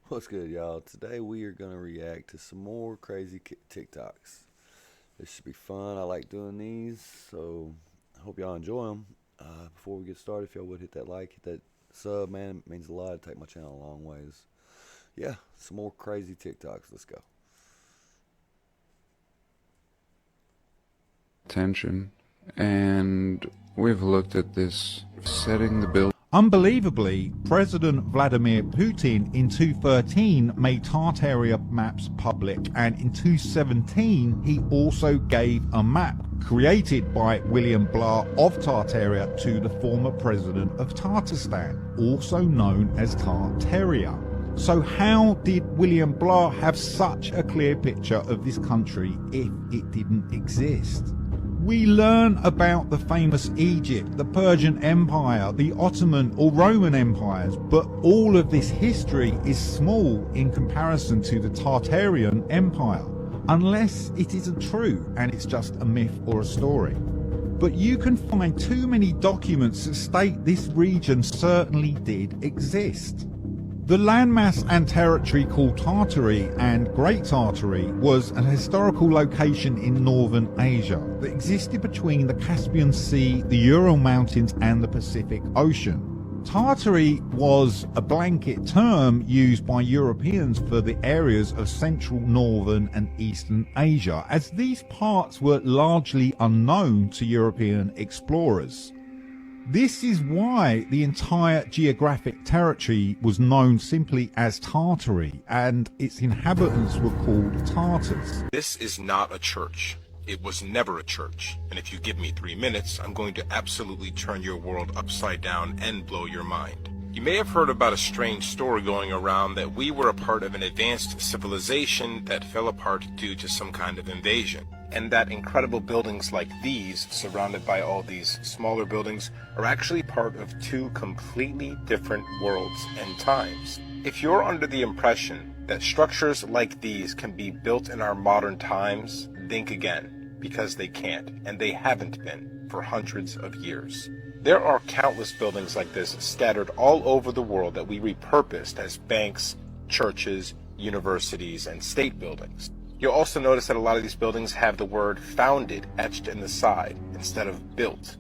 What's good, y'all? Today we are going to react to some more crazy TikToks. This should be fun. I like doing these, so I hope y'all enjoy them. Before we get started, if y'all would hit that like, hit that sub, man. It means a lot. It'd take my channel a long ways. Yeah, some more crazy TikToks. Let's go. Attention, and we've looked at this setting the build. Unbelievably, President Vladimir Putin in 2013 made Tartaria maps public, and in 2017 he also gave a map created by William Blah of Tartaria to the former president of Tatarstan, also known as Tartaria. So how did William Blah have such a clear picture of this country if it didn't exist? We learn about the famous Egypt, the Persian Empire, the Ottoman or Roman empires, but all of this history is small in comparison to the Tartarian Empire, unless it isn't true and it's just a myth or a story. But you can find too many documents that state this region certainly did exist. The landmass and territory called Tartary and Great Tartary was an historical location in northern Asia that existed between the Caspian Sea, the Ural Mountains and the Pacific Ocean. Tartary was a blanket term used by Europeans for the areas of central, northern and eastern Asia, as these parts were largely unknown to European explorers. This is why the entire geographic territory was known simply as Tartary, and its inhabitants were called Tartars. This is not a church. It was never a church. And if you give me 3 minutes, I'm going to absolutely turn your world upside down and blow your mind. You may have heard about a strange story going around that we were a part of an advanced civilization that fell apart due to some kind of invasion. And that incredible buildings like these, surrounded by all these smaller buildings, are actually part of two completely different worlds and times. If you're under the impression that structures like these can be built in our modern times, think again, because they can't, and they haven't been for hundreds of years. There are countless buildings like this scattered all over the world that we repurposed as banks, churches, universities, and state buildings. You'll also notice that a lot of these buildings have the word founded etched in the side instead of built.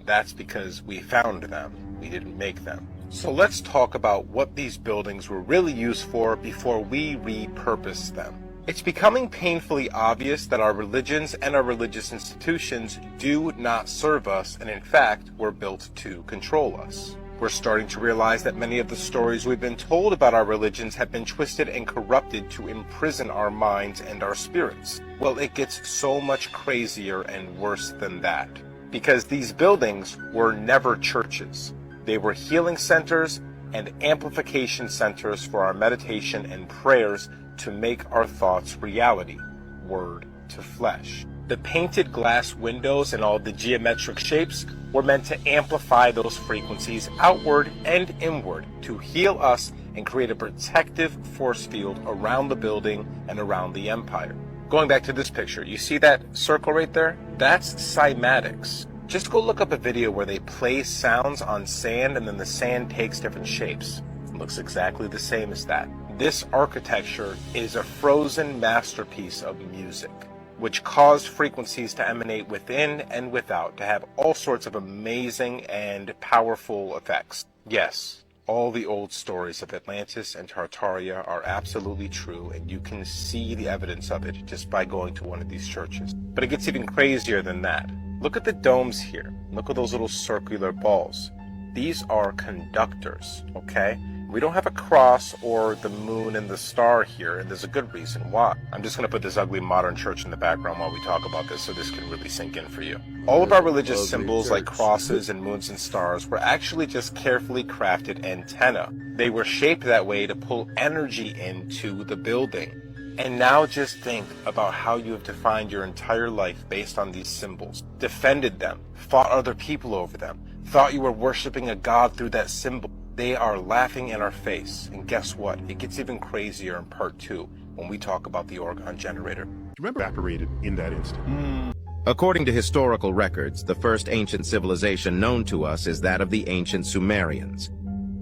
That's because we found them, we didn't make them. So let's talk about what these buildings were really used for before we repurposed them. It's becoming painfully obvious that our religions and our religious institutions do not serve us, and in fact were built to control us. We're starting to realize that many of the stories we've been told about our religions have been twisted and corrupted to imprison our minds and our spirits. Well, it gets so much crazier and worse than that. Because these buildings were never churches. They were healing centers and amplification centers for our meditation and prayers to make our thoughts reality, word to flesh. The painted glass windows and all the geometric shapes were meant to amplify those frequencies outward and inward to heal us and create a protective force field around the building and around the empire. Going back to this picture, you see that circle right there? That's cymatics. Just go look up a video where they play sounds on sand and then the sand takes different shapes. It looks exactly the same as that. This architecture is a frozen masterpiece of music, which caused frequencies to emanate within and without to have all sorts of amazing and powerful effects. Yes, all the old stories of Atlantis and Tartaria are absolutely true, and you can see the evidence of it just by going to one of these churches. But it gets even crazier than that. Look at the domes here. Look at those little circular balls. These are conductors, okay? We don't have a cross or the moon and the star here, and there's a good reason why. I'm just going to put this ugly modern church in the background while we talk about this so this can really sink in for you. All of our religious symbols like crosses and moons and stars were actually just carefully crafted antennae. They were shaped that way to pull energy into the building. And now just think about how you have defined your entire life based on these symbols, defended them, fought other people over them, thought you were worshiping a god through that symbol. They are laughing in our face. And guess what? It gets even crazier in part 2 when we talk about the Orgon generator. Remember, evaporated in that instant. According to historical records, the first ancient civilization known to us is that of the ancient Sumerians.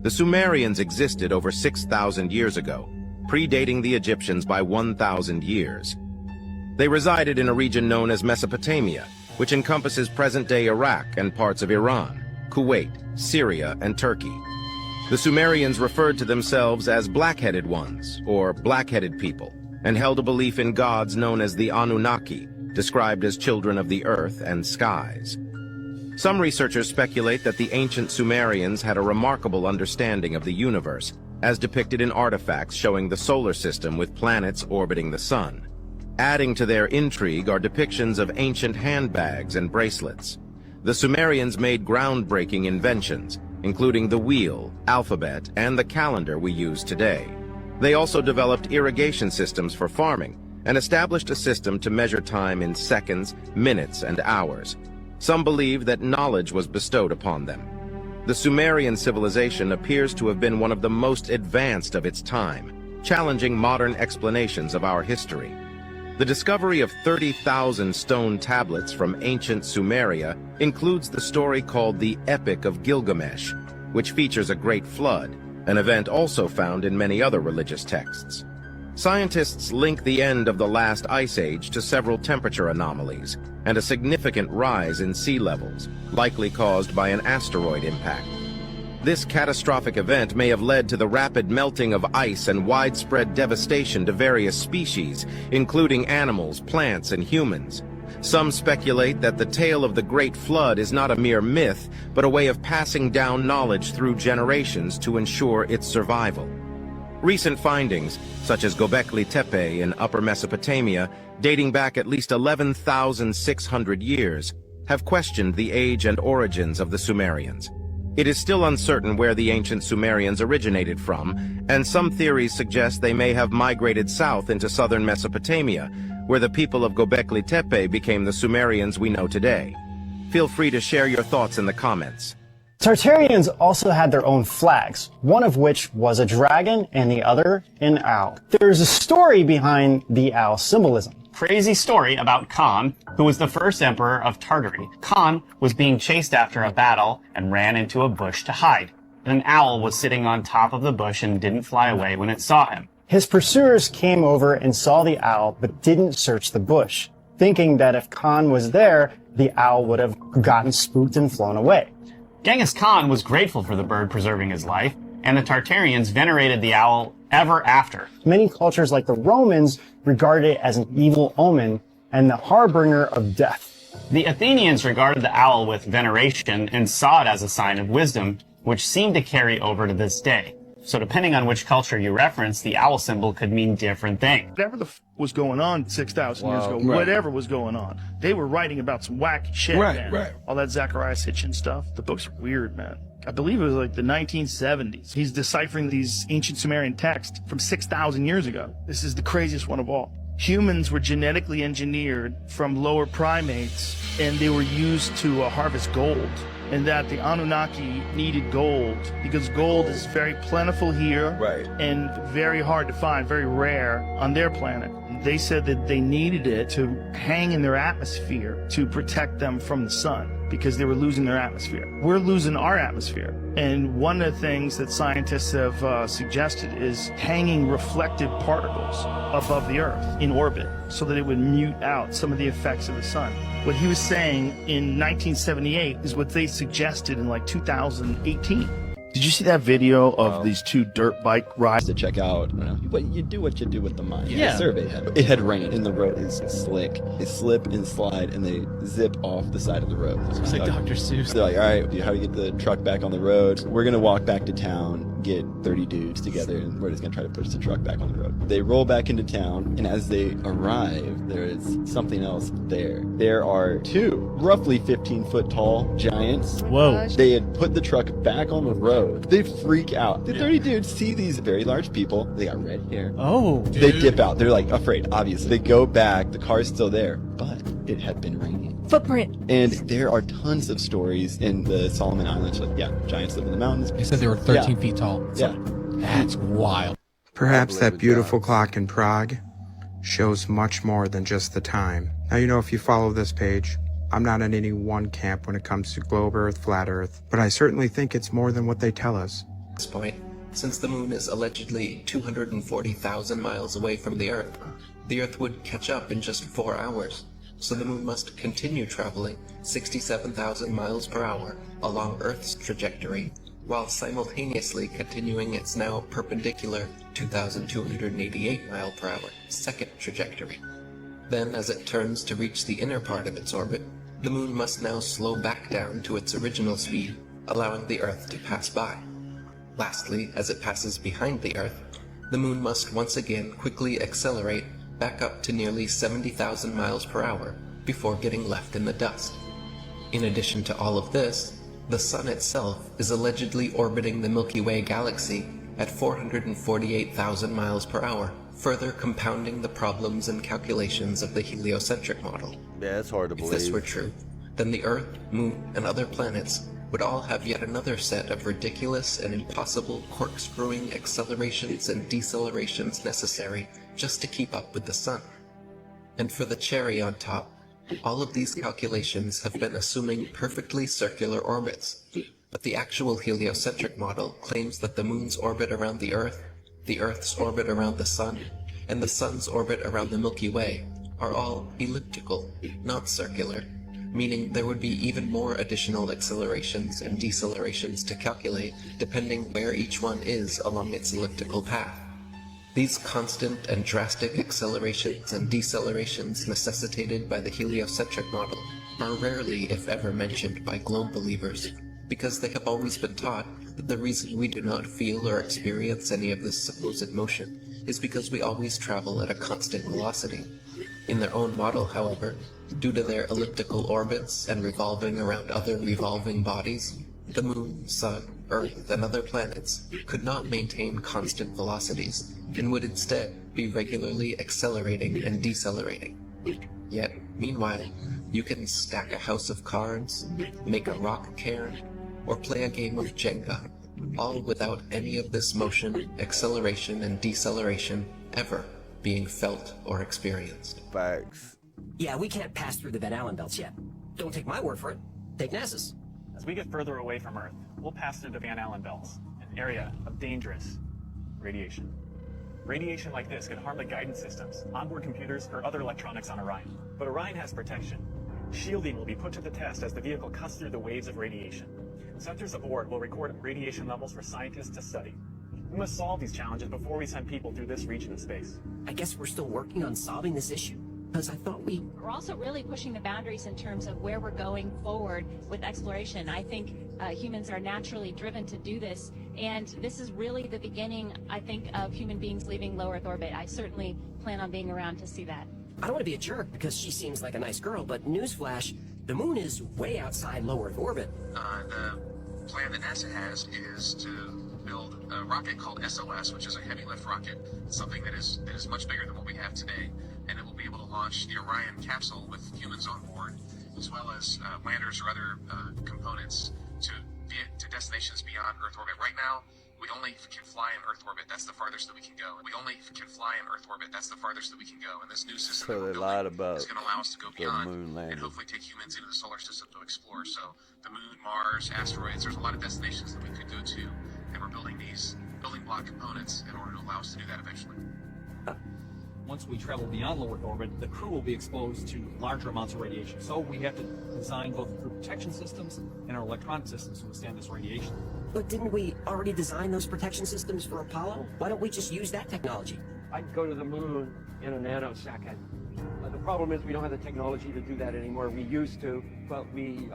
The Sumerians existed over 6,000 years ago, predating the Egyptians by 1,000 years. They resided in a region known as Mesopotamia, which encompasses present-day Iraq and parts of Iran, Kuwait, Syria, and Turkey. The Sumerians referred to themselves as black-headed ones, or black-headed people, and held a belief in gods known as the Anunnaki, described as children of the earth and skies. Some researchers speculate that the ancient Sumerians had a remarkable understanding of the universe, as depicted in artifacts showing the solar system with planets orbiting the sun. Adding to their intrigue are depictions of ancient handbags and bracelets. The Sumerians made groundbreaking inventions, including the wheel, alphabet, and the calendar we use today. They also developed irrigation systems for farming and established a system to measure time in seconds, minutes, and hours. Some believe that knowledge was bestowed upon them. The Sumerian civilization appears to have been one of the most advanced of its time, challenging modern explanations of our history. The discovery of 30,000 stone tablets from ancient Sumeria includes the story called the Epic of Gilgamesh, which features a great flood, an event also found in many other religious texts. Scientists link the end of the last ice age to several temperature anomalies and a significant rise in sea levels, likely caused by an asteroid impact. This catastrophic event may have led to the rapid melting of ice and widespread devastation to various species, including animals, plants, and humans. Some speculate that the tale of the Great Flood is not a mere myth, but a way of passing down knowledge through generations to ensure its survival. Recent findings, such as Göbekli Tepe in Upper Mesopotamia, dating back at least 11,600 years, have questioned the age and origins of the Sumerians. It is still uncertain where the ancient Sumerians originated from, and some theories suggest they may have migrated south into southern Mesopotamia, where the people of Göbekli Tepe became the Sumerians we know today. Feel free to share your thoughts in the comments. Tartarians also had their own flags, one of which was a dragon and the other an owl. There's a story behind the owl symbolism. Crazy story about Khan, who was the first emperor of Tartary. Khan was being chased after a battle and ran into a bush to hide. An owl was sitting on top of the bush and didn't fly away when it saw him. His pursuers came over and saw the owl but didn't search the bush, thinking that if Khan was there, the owl would have gotten spooked and flown away. Genghis Khan was grateful for the bird preserving his life, and the Tartarians venerated the owl ever after. Many cultures, like the Romans, regarded it as an evil omen and the harbinger of death. The Athenians regarded the owl with veneration and saw it as a sign of wisdom, which seemed to carry over to this day. So depending on which culture you reference, the owl symbol could mean different things. Whatever was going on 6,000 years ago, whatever was going on, they were writing about some wacky shit, man. All that Zechariah Sitchin stuff. The books are weird, man. I believe it was like the 1970s. He's deciphering these ancient Sumerian texts from 6,000 years ago. This is the craziest one of all. Humans were genetically engineered from lower primates, and they were used to harvest gold. And that the Anunnaki needed gold because gold is very plentiful here and very hard to find, very rare on their planet. They said that they needed it to hang in their atmosphere to protect them from the sun because they were losing their atmosphere. We're losing our atmosphere. And one of the things that scientists have suggested is hanging reflective particles above the Earth in orbit so that it would mute out some of the effects of the sun. What he was saying in 1978 is what they suggested in like 2018. Did you see that video of these two dirt bike rides? To check out, but you do what you do with the mind. Yeah. The survey it had rained and the road is slick. They slip and slide and they zip off the side of the road. It's like Dr. Seuss. They're like, all right, how do you get the truck back on the road? We're going to walk back to town, get 30 dudes together, and we're just going to try to push the truck back on the road. They roll back into town, and as they arrive, there is something else there. There are two roughly 15-foot tall giants. Whoa. They had put the truck back on the road. They freak out. The 30 dudes see these very large people. They got red hair. Oh. They dip out. They're like afraid, obviously. They go back. The car's still there, but it had been raining. Footprint. And there are tons of stories in the Solomon Islands. Like, giants live in the mountains. They said they were 13 feet tall. Yeah. That's wild. Perhaps that beautiful clock in Prague shows much more than just the time. Now, if you follow this page, I'm not in any one camp when it comes to globe Earth, flat Earth, but I certainly think it's more than what they tell us. At this point, Since the moon is allegedly 240,000 miles away from the Earth would catch up in just 4 hours, so the moon must continue traveling 67,000 miles per hour along Earth's trajectory, while simultaneously continuing its now perpendicular 2,288 mile per hour second trajectory. Then, as it turns to reach the inner part of its orbit, the moon must now slow back down to its original speed, allowing the Earth to pass by. Lastly, as it passes behind the Earth, the moon must once again quickly accelerate back up to nearly 70,000 miles per hour before getting left in the dust. In addition to all of this, the Sun itself is allegedly orbiting the Milky Way galaxy at 448,000 miles per hour, further compounding the problems and calculations of the heliocentric model. Yeah, it's hard to believe. If this were true, then the Earth, Moon, and other planets would all have yet another set of ridiculous and impossible corkscrewing accelerations and decelerations necessary just to keep up with the Sun. And for the cherry on top, all of these calculations have been assuming perfectly circular orbits, but the actual heliocentric model claims that the Moon's orbit around the Earth's orbit around the Sun, and the Sun's orbit around the Milky Way are all elliptical, not circular, meaning there would be even more additional accelerations and decelerations to calculate depending where each one is along its elliptical path. These constant and drastic accelerations and decelerations necessitated by the heliocentric model are rarely, if ever, mentioned by globe believers, because they have always been taught that the reason we do not feel or experience any of this supposed motion is because we always travel at a constant velocity. In their own model, however, due to their elliptical orbits and revolving around other revolving bodies, the Moon, Sun, Earth, and other planets could not maintain constant velocities and would instead be regularly accelerating and decelerating. Yet, meanwhile, you can stack a house of cards, make a rock cairn, or play a game of Jenga, all without any of this motion, acceleration, and deceleration ever being felt or experienced. Facts. Yeah, we can't pass through the Van Allen belts yet. Don't take my word for it. Take NASA's. As we get further away from Earth, we'll pass through the Van Allen belts, an area of dangerous radiation. Radiation like this can harm the guidance systems, onboard computers, or other electronics on Orion. But Orion has protection. Shielding will be put to the test as the vehicle cuts through the waves of radiation. Sensors aboard will record radiation levels for scientists to study. We must solve these challenges before we send people through this region of space. I guess we're still working on solving this issue, because I thought We're also really pushing the boundaries in terms of where we're going forward with exploration. I think humans are naturally driven to do this, and this is really the beginning, I think, of human beings leaving low Earth orbit. I certainly plan on being around to see that. I don't want to be a jerk because she seems like a nice girl, but newsflash, the moon is way outside low Earth orbit. The plan that NASA has is to build a rocket called SOS, which is a heavy lift rocket, something that is much bigger than what we have today, and it will be able to launch the Orion capsule with humans on board, as well as landers or other components to destinations beyond Earth orbit. Right now, we only can fly in Earth orbit. That's the farthest that we can go. We only can fly in Earth orbit. That's the farthest that we can go. And this new system that we're building is going to allow us to go beyond and hopefully take humans into the solar system to explore. So the moon, Mars, asteroids, there's a lot of destinations that we could go to, and we're building these building block components in order to allow us to do that eventually. Once we travel beyond low Earth orbit, the crew will be exposed to larger amounts of radiation. So we have to design both crew protection systems and our electronic systems to withstand this radiation. But didn't we already design those protection systems for Apollo? Why don't we just use that technology? I'd go to the moon in a nanosecond. The problem is we don't have the technology to do that anymore. We used to, but we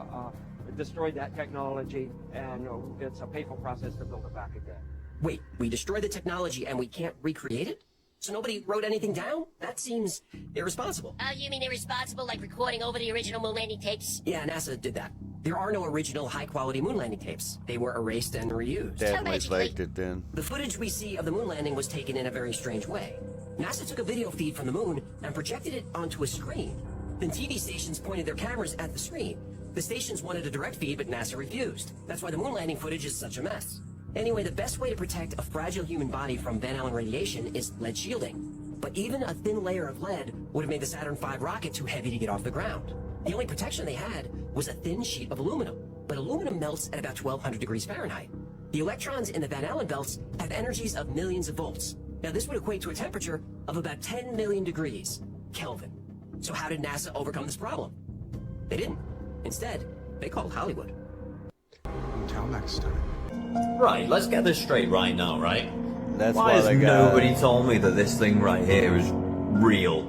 destroyed that technology, and it's a painful process to build it back again. Wait, we destroyed the technology and we can't recreate it? So nobody wrote anything down? That seems irresponsible. You mean irresponsible, like recording over the original moon landing tapes? Yeah, NASA did that. There are no original high-quality moon landing tapes. They were erased and reused. Definitely faked it then. The footage we see of the moon landing was taken in a very strange way. NASA took a video feed from the moon and projected it onto a screen. Then TV stations pointed their cameras at the screen. The stations wanted a direct feed, but NASA refused. That's why the moon landing footage is such a mess. Anyway, the best way to protect a fragile human body from Van Allen radiation is lead shielding. But even a thin layer of lead would have made the Saturn V rocket too heavy to get off the ground. The only protection they had was a thin sheet of aluminum. But aluminum melts at about 1200 degrees Fahrenheit. The electrons in the Van Allen belts have energies of millions of volts. Now, this would equate to a temperature of about 10 million degrees Kelvin. So how did NASA overcome this problem? They didn't. Instead, they called Hollywood. Until next time. Right, let's get this straight right now, right? That's why why has they got- nobody told me that this thing right here is real?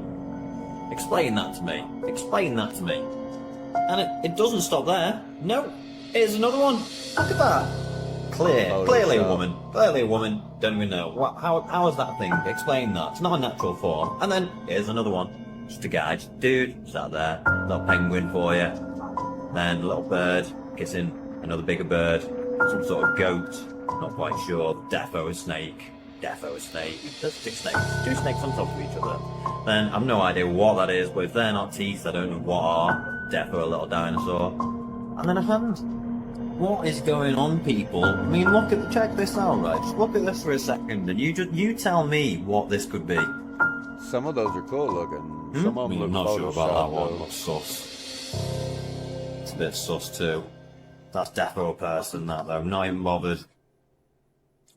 Explain that to me. Explain that to me. And it doesn't stop there. No, here's another one. Look at that. Clearly a woman. Clearly a woman. Don't even know. How is that thing? Explain that. It's not a natural form. And then here's another one. Just a guy, just a dude, sat there. Little penguin for you. Then a little bird kissing another bigger bird. Some sort of goat. Not quite sure. Defo a snake. Defo a snake. There's two snakes. Two snakes on top of each other. Then I've no idea what that is, but if they're not teeth, I don't know what are. Defo a little dinosaur. And then a hand. What is going on, people? I mean, check this out, right? Just look at this for a second, and you tell me what this could be. Some of those are cool looking. Some of them look I'm not sure about that one. Photoshopped, Looks sus. It's a bit sus too. That's defo a person, that though. Not even bothered.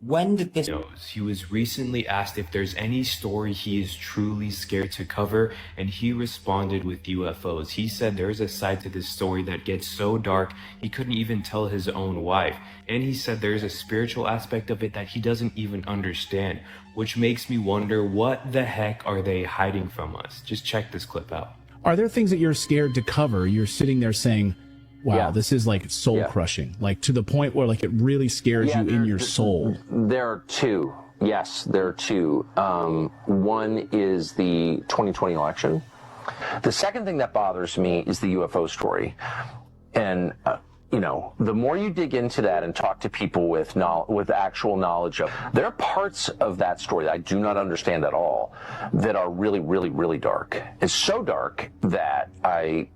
When did this... He was recently asked if there's any story he is truly scared to cover, and he responded with UFOs. He said there's a side to this story that gets so dark he couldn't even tell his own wife. And he said there's a spiritual aspect of it that he doesn't even understand, which makes me wonder, what the heck are they hiding from us? Just check this clip out. Are there things that you're scared to cover? You're sitting there saying, wow, this is like soul crushing, like to the point where like it really scares you in your soul. There are two. Yes, there are two. One is the 2020 election. The second thing that bothers me is the UFO story. And, you know, the more you dig into that and talk to people with actual knowledge of, there are parts of that story that I do not understand at all that are really, really, really dark. It's so dark that I,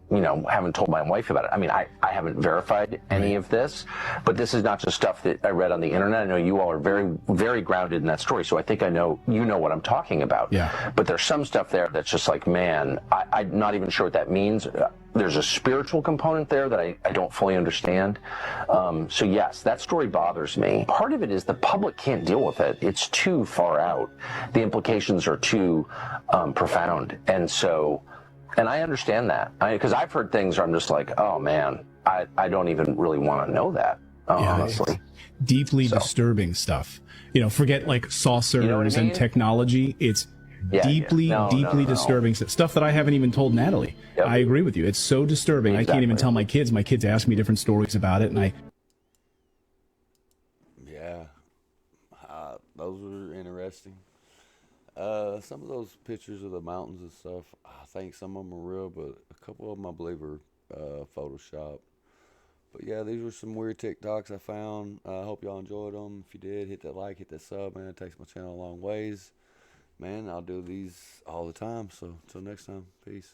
haven't told my wife about it. I mean, I haven't verified any of this, but this is not just stuff that I read on the internet. I know you all are very, very grounded in that story, so I think I know, what I'm talking about. Yeah. But there's some stuff there that's just like, man, I'm not even sure what that means. There's a spiritual component there that I don't fully understand. So yes, that story bothers me. Part of it is the public can't deal with it. It's too far out. The implications are too profound. And I understand that. Because I've heard things where I'm just like, oh man, I don't even really want to know that, honestly. Deeply disturbing stuff. Forget like saucers and technology. It's deeply disturbing stuff that I haven't even told Natalie. Yep. I agree with you. It's so disturbing. Exactly. I can't even tell my kids. My kids ask me different stories about it, and Yeah, those were interesting. Some of those pictures of the mountains and stuff, I think some of them are real, but a couple of them I believe are Photoshop. But yeah, these were some weird TikToks I found. I hope y'all enjoyed them. If you did, hit that like, hit that sub, man. It takes my channel a long ways. Man, I'll do these all the time. So until next time, peace.